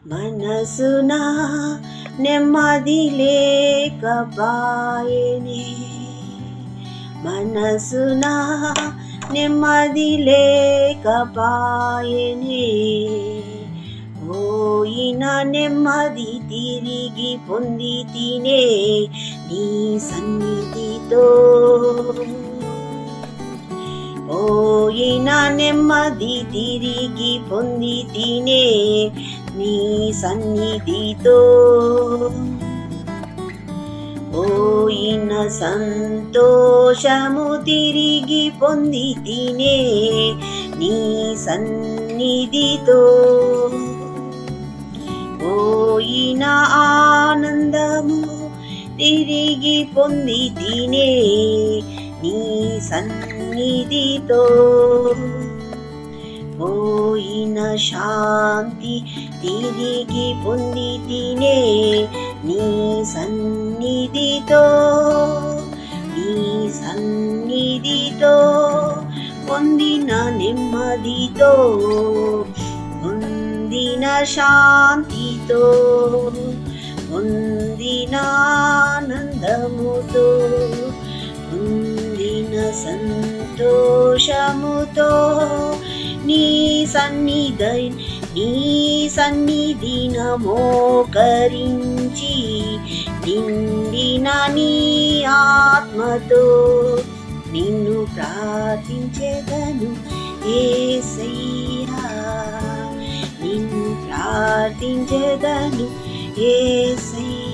మనసున నెమ్మది లేకపాయెనే, మనసున నెమ్మది లేకపాయెనే. పోయిన నెమ్మది తిరిగి పొంది తినే నీ సన్నిధితో, పోయిన నెమ్మది తిరిగి పొంది తినే నీ సన్నిధితో. పోయిన సంతోషము తిరిగి పొంది తినే నీ సన్నిధితో. పోయిన ఆనందము తిరిగి పొంది తినే నీ సన్నిధితో. పోయిన శాంతి తిరిగి పొంది తినే నీ సన్నిధితో, నీ సన్నిధితో. పొందిన నెమ్మదితో, పొందిన శాంతితో, పొందిన ఆనందముతో, పొందిన సంతోషముతో నీ సన్నిధిన మోకరించి నిండిన నీ ఆత్మతో నిన్ను ప్రార్థించెదను యేసయ్యా, నిన్ను ప్రార్థించెదను యేసయ్యా.